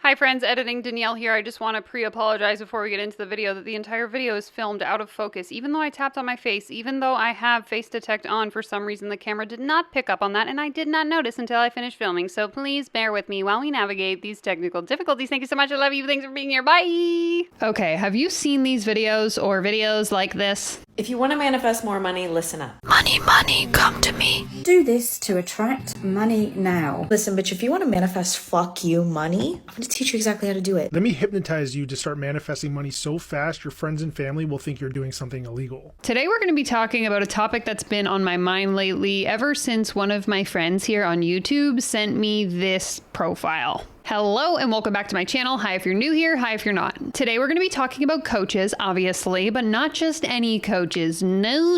Hi friends, Editing Danielle here. I just want to pre-apologize before we get into the video that the entire video is filmed out of focus. Even though I tapped on my face, even though I have face detect on, for some reason the camera did not pick up on that and I did not notice until I finished filming. So please bear with me while we navigate these technical difficulties. Thank you so much. I love you. Thanks for being here. Bye! Okay, have you seen these videos or videos like this? If you want to manifest more money, listen up. Money, money, come to me. Do this to attract money now. Listen, bitch, if you want to manifest fuck you money, I'm going to teach you exactly how to do it. Let me hypnotize you to start manifesting money so fast your friends and family will think you're doing something illegal. Today we're going to be talking about a topic that's been on my mind lately ever since one of my friends here on YouTube sent me this profile. Hello and welcome back to my channel. Hi if you're new here, hi if you're not. Today we're going to be talking about coaches, obviously, but not just any coaches. No.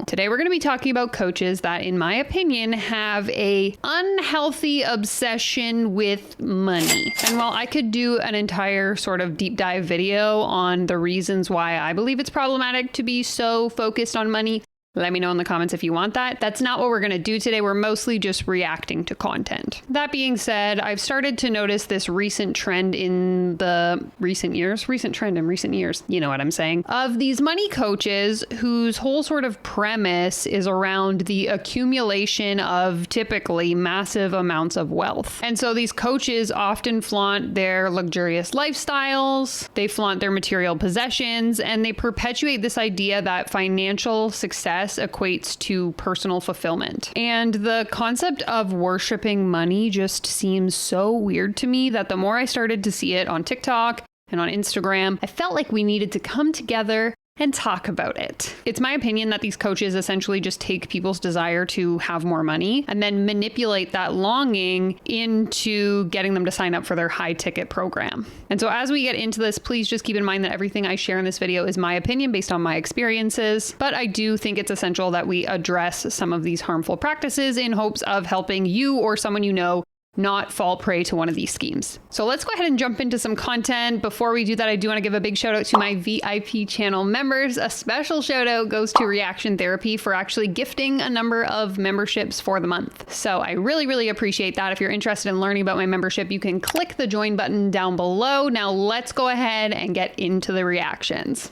Today we're going to be talking about coaches that, in my opinion, have a unhealthy obsession with money. And while I could do an entire sort of deep dive video on the reasons why I believe it's problematic to be so focused on money, let me know in the comments if you want that. That's not what we're going to do today. We're mostly just reacting to content. That being said, I've started to notice this recent trend in recent years, you know what I'm saying, of these money coaches whose whole sort of premise is around the accumulation of typically massive amounts of wealth. And so these coaches often flaunt their luxurious lifestyles, they flaunt their material possessions, and they perpetuate this idea that financial success equates to personal fulfillment. And the concept of worshiping money just seems so weird to me that the more I started to see it on TikTok and on Instagram, I felt like we needed to come together and talk about it. It's my opinion that these coaches essentially just take people's desire to have more money and then manipulate that longing into getting them to sign up for their high ticket program. And so as we get into this, please just keep in mind that everything I share in this video is my opinion based on my experiences, but I do think it's essential that we address some of these harmful practices in hopes of helping you or someone you know not fall prey to one of these schemes. So let's go ahead and jump into some content. Before we do that, I do want to give a big shout out to my VIP channel members. A special shout out goes to Reaction Therapy for actually gifting a number of memberships for the month. So I really appreciate that. If you're interested in learning about my membership, you can click the join button down below. Now let's go ahead and get into the reactions.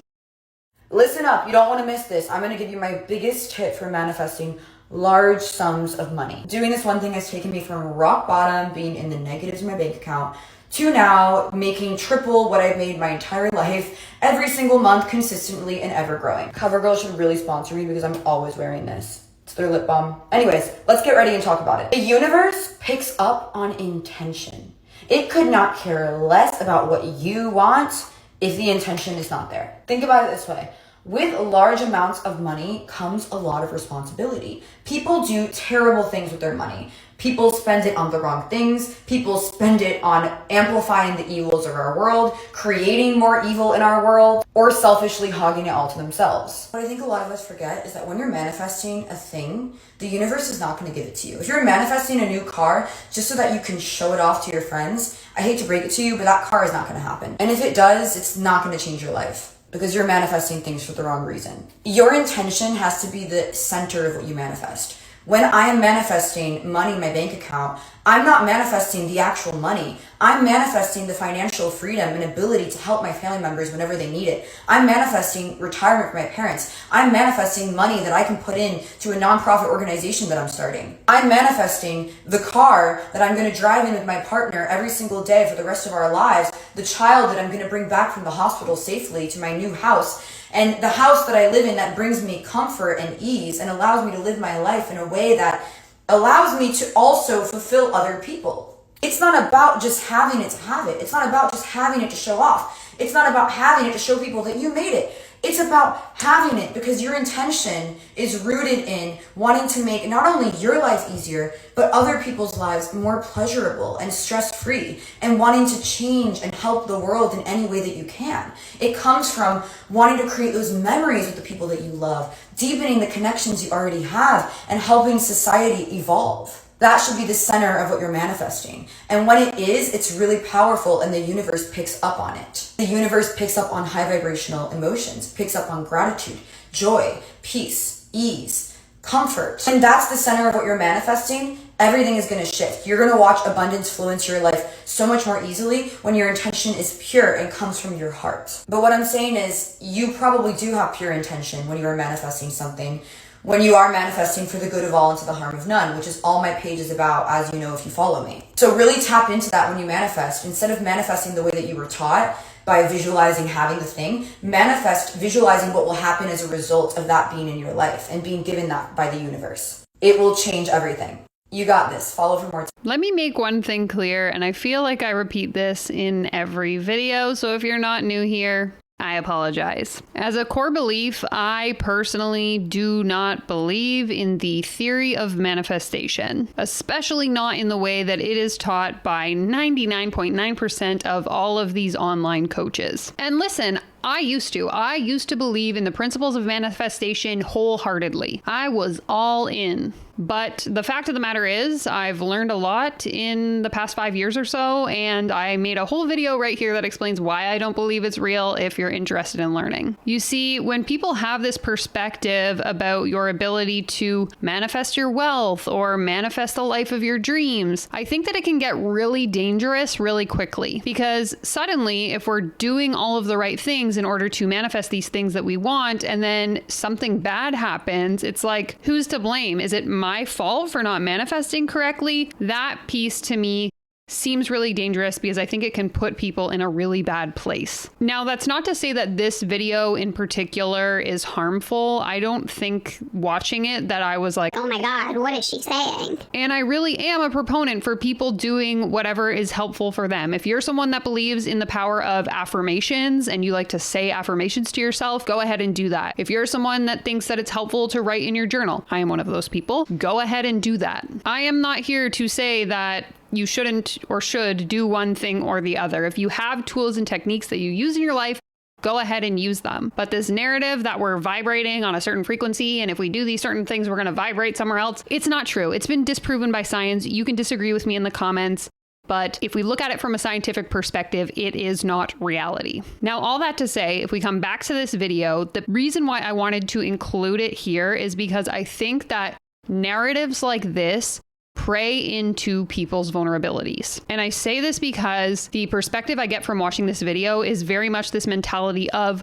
Listen up, you don't want to miss this. I'm going to give you my biggest tip for manifesting large sums of money. Doing this one thing has taken me from rock bottom, being in the negatives in my bank account, to now making triple what I've made my entire life every single month consistently and ever growing. CoverGirl should really sponsor me because I'm always wearing this. It's their lip balm. Anyways, let's get ready and talk about it. The universe picks up on intention. It could not care less about what you want if the intention is not there. Think about it this way. With large amounts of money comes a lot of responsibility. People do terrible things with their money. People spend it on the wrong things. People spend it on amplifying the evils of our world, creating more evil in our world, or selfishly hogging it all to themselves. What I think a lot of us forget is that when you're manifesting a thing, the universe is not going to give it to you. If you're manifesting a new car just so that you can show it off to your friends, I hate to break it to you, but that car is not going to happen. And if it does, it's not going to change your life, because you're manifesting things for the wrong reason. Your intention has to be the center of what you manifest. When I am manifesting money in my bank account, I'm not manifesting the actual money. I'm manifesting the financial freedom and ability to help my family members whenever they need it. I'm manifesting retirement for my parents. I'm manifesting money that I can put in to a nonprofit organization that I'm starting. I'm manifesting the car that I'm going to drive in with my partner every single day for the rest of our lives, the child that I'm going to bring back from the hospital safely to my new house, and the house that I live in that brings me comfort and ease and allows me to live my life in a way that allows me to also fulfill other people. It's not about just having it to have it. It's not about just having it to show off. It's not about having it to show people that you made it. It's about having it because your intention is rooted in wanting to make not only your life easier, but other people's lives more pleasurable and stress-free, and wanting to change and help the world in any way that you can. It comes from wanting to create those memories with the people that you love, deepening the connections you already have, and helping society evolve. That should be the center of what you're manifesting. And when it is, it's really powerful and the universe picks up on it. The universe picks up on high vibrational emotions, picks up on gratitude, joy, peace, ease, comfort. And that's the center of what you're manifesting. everything is going to shift. You're going to watch abundance flow into your life so much more easily when your intention is pure and comes from your heart. But what I'm saying is, you probably do have pure intention when you are manifesting something, when you are manifesting for the good of all and to the harm of none, which is all my page is about, as you know if you follow me. So really tap into that when you manifest. Instead of manifesting the way that you were taught, by visualizing having the thing, manifest visualizing what will happen as a result of that being in your life and being given that by the universe. It will change everything. You got this. Follow for more. Let me make one thing clear, and I feel like I repeat this in every video, so if you're not new here, I apologize. As a core belief, I personally do not believe in the theory of manifestation, especially not in the way that it is taught by 99.9% of all of these online coaches. And listen, I used to believe in the principles of manifestation wholeheartedly. I was all in. But the fact of the matter is, I've learned a lot in the past 5 years or so, and I made a whole video right here that explains why I don't believe it's real if you're interested in learning. You see, when people have this perspective about your ability to manifest your wealth or manifest the life of your dreams, I think that it can get really dangerous really quickly. Because suddenly, if we're doing all of the right things in order to manifest these things that we want, and then something bad happens, it's like, who's to blame? Is it my fault for not manifesting correctly? That piece to me seems really dangerous because I think it can put people in a really bad place. Now, that's not to say that this video in particular is harmful. I don't think watching it that I was like, oh my God, what is she saying? And I really am a proponent for people doing whatever is helpful for them. If you're someone that believes in the power of affirmations and you like to say affirmations to yourself, go ahead and do that. If you're someone that thinks that it's helpful to write in your journal, I am one of those people, go ahead and do that. I am not here to say that you shouldn't or should do one thing or the other. If you have tools and techniques that you use in your life, go ahead and use them. But this narrative that we're vibrating on a certain frequency, and if we do these certain things, we're going to vibrate somewhere else, it's not true. It's been disproven by science. You can disagree with me in the comments, but if we look at it from a scientific perspective, it is not reality. Now, all that to say, if we come back to this video, the reason why I wanted to include it here is because I think that narratives like this prey into people's vulnerabilities. And I say this because the perspective I get from watching this video is very much this mentality of,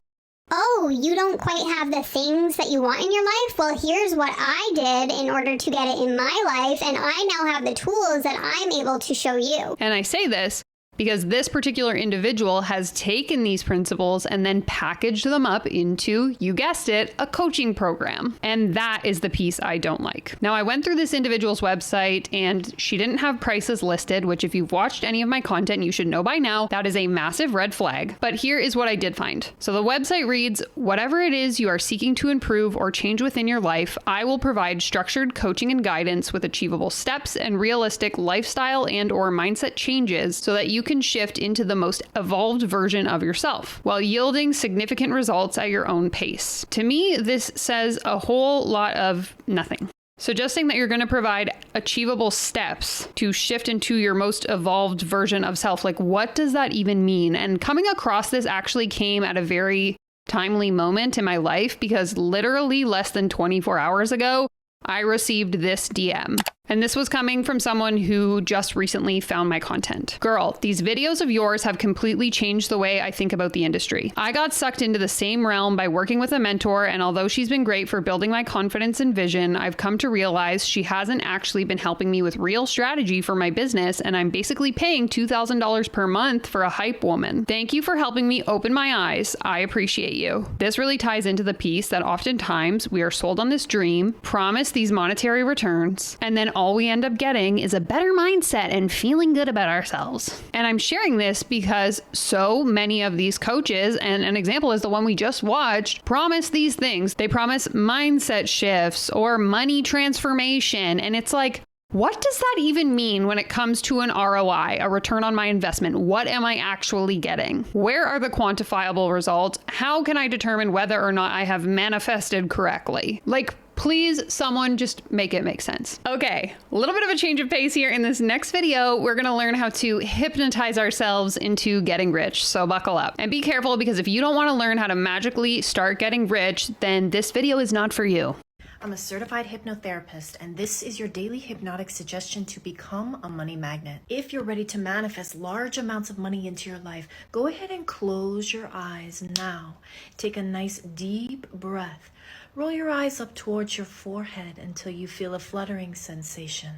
oh, you don't quite have the things that you want in your life? Well, here's what I did in order to get it in my life, and I now have the tools that I'm able to show you. And I say this because this particular individual has taken these principles and then packaged them up into, you guessed it, a coaching program. And that is the piece I don't like. Now, I went through this individual's website and she didn't have prices listed, which if you've watched any of my content, you should know by now, that is a massive red flag. But here is what I did find. So the website reads, whatever it is you are seeking to improve or change within your life, I will provide structured coaching and guidance with achievable steps and realistic lifestyle and or mindset changes so that you can shift into the most evolved version of yourself while yielding significant results at your own pace. To me, this says a whole lot of nothing. Suggesting that you're going to provide achievable steps to shift into your most evolved version of self. Like, what does that even mean? And coming across this actually came at a very timely moment in my life because literally less than 24 hours ago, I received this DM. And this was coming from someone who just recently found my content. Girl, these videos of yours have completely changed the way I think about the industry. I got sucked into the same realm by working with a mentor, and although she's been great for building my confidence and vision, I've come to realize she hasn't actually been helping me with real strategy for my business, and I'm basically paying $2,000 per month for a hype woman. Thank you for helping me open my eyes. I appreciate you. This really ties into the piece that oftentimes we are sold on this dream, promised these monetary returns, and then all we end up getting is a better mindset and feeling good about ourselves. And I'm sharing this because so many of these coaches, and an example is the one we just watched, promise these things. They promise mindset shifts or money transformation. And it's like, what does that even mean when it comes to an ROI, a return on my investment? What am I actually getting? Where are the quantifiable results? How can I determine whether or not I have manifested correctly? Like, please, someone just make it make sense. Okay, a little bit of a change of pace here. In this next video, we're gonna learn how to hypnotize ourselves into getting rich. So buckle up and be careful, because if you don't wanna learn how to magically start getting rich, then this video is not for you. I'm a certified hypnotherapist, and this is your daily hypnotic suggestion to become a money magnet. If you're ready to manifest large amounts of money into your life, go ahead and close your eyes now. Take a nice deep breath. Roll your eyes up towards your forehead until you feel a fluttering sensation,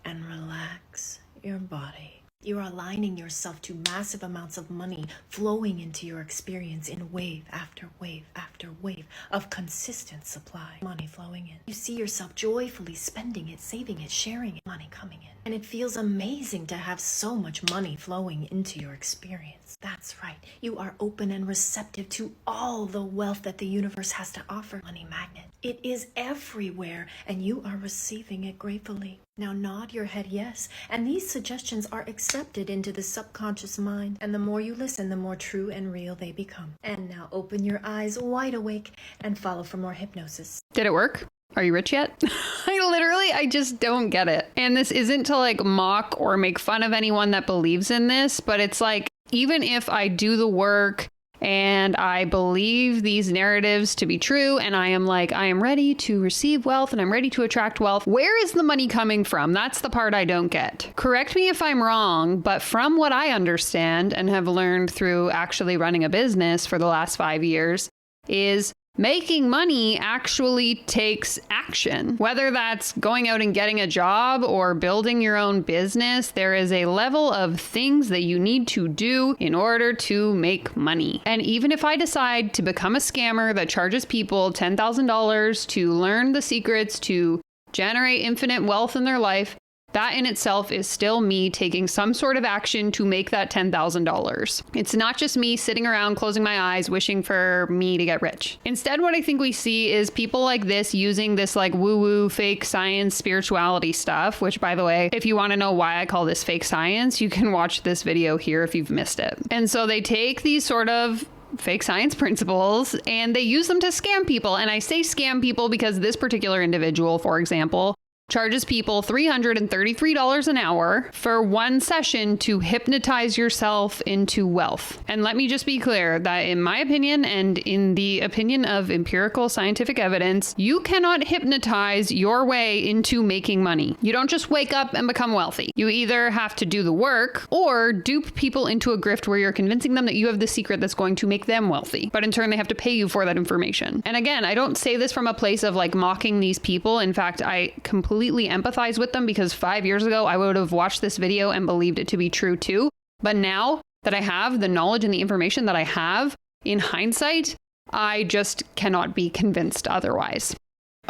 and relax your body. You are aligning yourself to massive amounts of money flowing into your experience in wave after wave after wave of consistent supply. Money flowing in. You see yourself joyfully spending it, saving it, sharing it, money coming in. And it feels amazing to have so much money flowing into your experience. That's right. You are open and receptive to all the wealth that the universe has to offer. Money magnet. It is everywhere, and you are receiving it gratefully. Now nod your head yes, and these suggestions are accepted into the subconscious mind, and the more you listen, the more true and real they become. And now open your eyes wide awake and follow for more hypnosis. Did it work? Are you rich yet? I just don't get it. And this isn't to like mock or make fun of anyone that believes in this, but it's like, even if I do the work and I believe these narratives to be true, and I am ready to receive wealth and I'm ready to attract wealth, where is the money coming from? That's the part I don't get. Correct me if I'm wrong, but from what I understand and have learned through actually running a business for the last 5 years, is making money actually takes action. Whether that's going out and getting a job or building your own business, there is a level of things that you need to do in order to make money. And even if I decide to become a scammer that charges people $10,000 to learn the secrets to generate infinite wealth in their life, that in itself is still me taking some sort of action to make that $10,000. It's not just me sitting around closing my eyes wishing for me to get rich. Instead, what I think we see is people like this using this like woo-woo fake science spirituality stuff, which by the way, if you want to know why I call this fake science, you can watch this video here if you've missed it. And so they take these sort of fake science principles and they use them to scam people. And I say scam people because this particular individual, for example, charges people $333 an hour for one session to hypnotize yourself into wealth. And let me just be clear that in my opinion, and in the opinion of empirical scientific evidence, you cannot hypnotize your way into making money. You don't just wake up and become wealthy. You either have to do the work or dupe people into a grift where you're convincing them that you have the secret that's going to make them wealthy. But in turn, they have to pay you for that information. And again, I don't say this from a place of like mocking these people. In fact, I completely empathize with them because 5 years ago, I would have watched this video and believed it to be true too. But now that I have the knowledge and the information that I have in hindsight, I just cannot be convinced otherwise.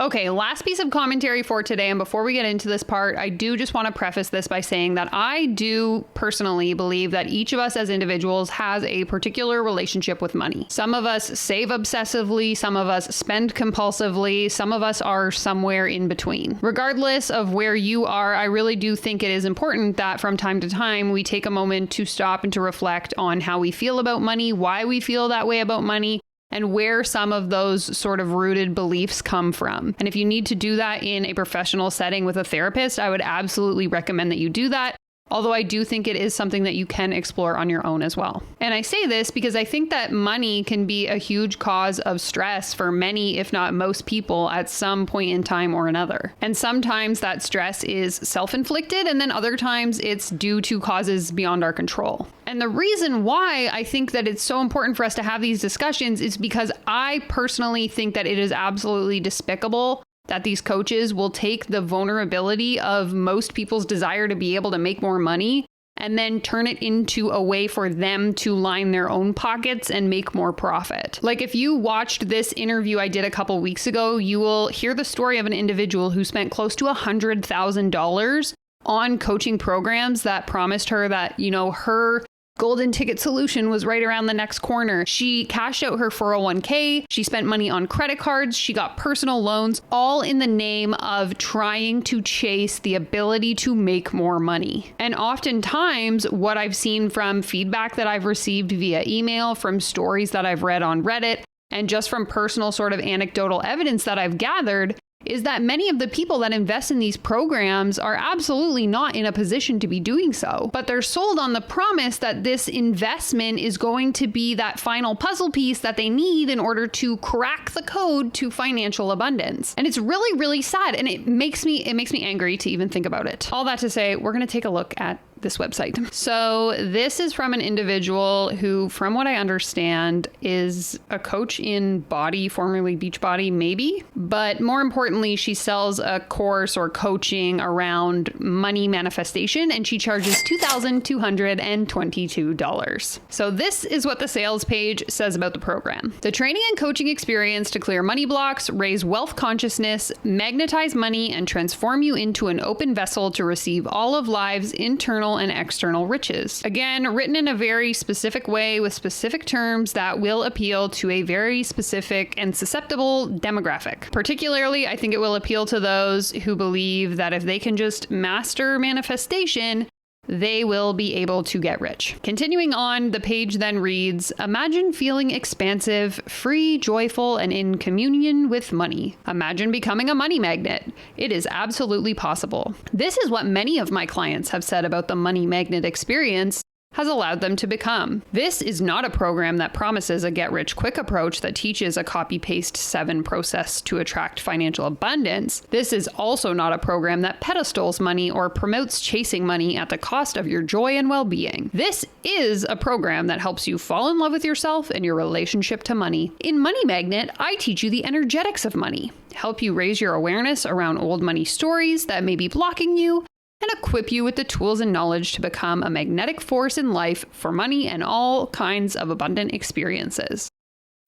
Okay, last piece of commentary for today. And before we get into this part, I do just want to preface this by saying that I do personally believe that each of us as individuals has a particular relationship with money. Some of us save obsessively, some of us spend compulsively, some of us are somewhere in between. Regardless of where you are, I really do think it is important that from time to time we take a moment to stop and to reflect on how we feel about money, why we feel that way about money, and where some of those sort of rooted beliefs come from. And if you need to do that in a professional setting with a therapist, I would absolutely recommend that you do that. Although I do think it is something that you can explore on your own as well. And I say this because I think that money can be a huge cause of stress for many, if not most people at some point in time or another. And sometimes that stress is self-inflicted, and then other times it's due to causes beyond our control. And the reason why I think that it's so important for us to have these discussions is because I personally think that it is absolutely despicable that these coaches will take the vulnerability of most people's desire to be able to make more money and then turn it into a way for them to line their own pockets and make more profit. Like if you watched this interview I did a couple weeks ago, you will hear the story of an individual who spent close to $100,000 on coaching programs that promised her that, you know, her golden ticket solution was right around the next corner. She cashed out her 401k. She spent money on credit cards. She got personal loans, all in the name of trying to chase the ability to make more money. And oftentimes, what I've seen from feedback that I've received via email, from stories that I've read on Reddit, and just from personal sort of anecdotal evidence that I've gathered, is that many of the people that invest in these programs are absolutely not in a position to be doing so, but they're sold on the promise that this investment is going to be that final puzzle piece that they need in order to crack the code to financial abundance. And it's really, really sad, and it makes me angry to even think about it. All that to say, we're going to take a look at this website. So this is from an individual who, from what I understand, is a coach in body, formerly Beachbody, maybe. But more importantly, she sells a course or coaching around money manifestation, and she charges $2,222. So this is what the sales page says about the program. The training and coaching experience to clear money blocks, raise wealth consciousness, magnetize money, and transform you into an open vessel to receive all of life's internal and external riches. Again, written in a very specific way with specific terms that will appeal to a very specific and susceptible demographic. Particularly, I think it will appeal to those who believe that if they can just master manifestation, they will be able to get rich. Continuing on, the page then reads, imagine feeling expansive, free, joyful, and in communion with money. Imagine becoming a money magnet. It is absolutely possible. This is what many of my clients have said about the money magnet experience has allowed them to become. This is not a program that promises a get-rich-quick approach that teaches a copy-paste 7 process to attract financial abundance. This is also not a program that pedestals money or promotes chasing money at the cost of your joy and well-being. This is a program that helps you fall in love with yourself and your relationship to money. In Money Magnet, I teach you the energetics of money, help you raise your awareness around old money stories that may be blocking you, and equip you with the tools and knowledge to become a magnetic force in life for money and all kinds of abundant experiences.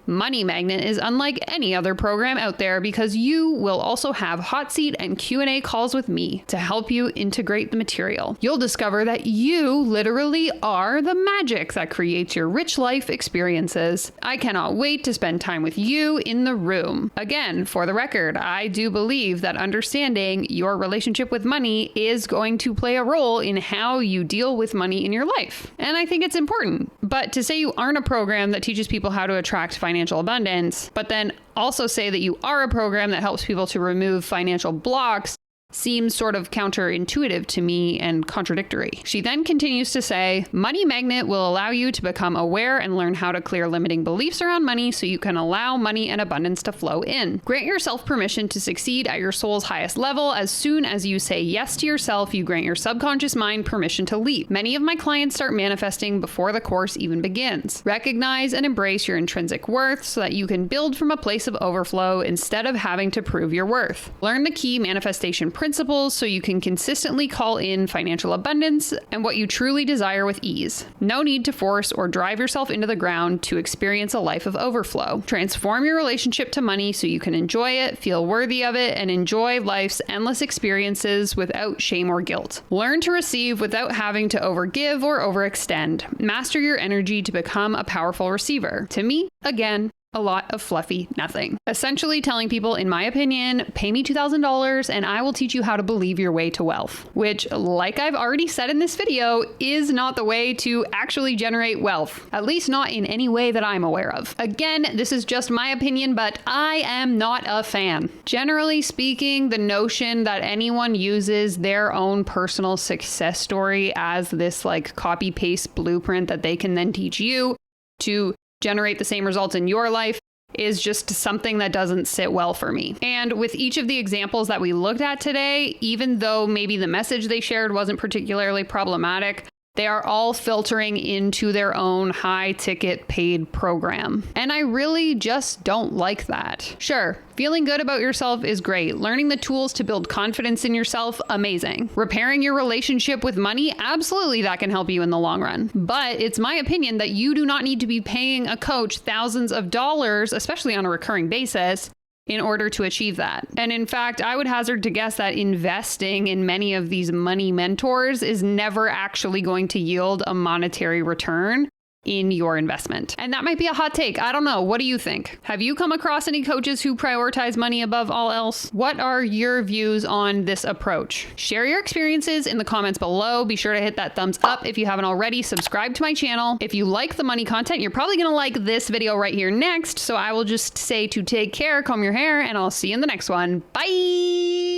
Money Magnet is unlike any other program out there because you will also have hot seat and Q&A calls with me to help you integrate the material. You'll discover that you literally are the magic that creates your rich life experiences. I cannot wait to spend time with you in the room. Again, for the record, I do believe that understanding your relationship with money is going to play a role in how you deal with money in your life. And I think it's important. But to say you aren't a program that teaches people how to attract financial abundance, but then also say that you are a program that helps people to remove financial blocks seems sort of counterintuitive to me and contradictory. She then continues to say, Money Magnet will allow you to become aware and learn how to clear limiting beliefs around money so you can allow money and abundance to flow in. Grant yourself permission to succeed at your soul's highest level. As soon as you say yes to yourself, you grant your subconscious mind permission to leap. Many of my clients start manifesting before the course even begins. Recognize and embrace your intrinsic worth so that you can build from a place of overflow instead of having to prove your worth. Learn the key manifestation principles so you can consistently call in financial abundance and what you truly desire with ease. No need to force or drive yourself into the ground to experience a life of overflow. Transform your relationship to money so you can enjoy it, feel worthy of it, and enjoy life's endless experiences without shame or guilt. Learn to receive without having to overgive or overextend. Master your energy to become a powerful receiver. To me, again, a lot of fluffy nothing. Essentially telling people, in my opinion, pay me $2,000 and I will teach you how to believe your way to wealth, which, like I've already said in this video, is not the way to actually generate wealth, at least not in any way that I'm aware of. Again, this is just my opinion, but I am not a fan. Generally speaking, the notion that anyone uses their own personal success story as this like copy-paste blueprint that they can then teach you to generate the same results in your life is just something that doesn't sit well for me. And with each of the examples that we looked at today, even though maybe the message they shared wasn't particularly problematic, they are all filtering into their own high ticket paid program. And I really just don't like that. Sure, feeling good about yourself is great. Learning the tools to build confidence in yourself, amazing. Repairing your relationship with money, absolutely that can help you in the long run. But it's my opinion that you do not need to be paying a coach thousands of dollars, especially on a recurring basis, in order to achieve that. And in fact, I would hazard to guess that investing in many of these money mentors is never actually going to yield a monetary return in your investment. And that might be a hot take. I don't know. What do you think? Have you come across any coaches who prioritize money above all else? What are your views on this approach? Share your experiences in the comments below. Be sure to hit that thumbs up if you haven't already. Subscribe to my channel. If you like the money content, you're probably gonna like this video right here next. So I will just say to take care, comb your hair, and I'll see you in the next one. Bye!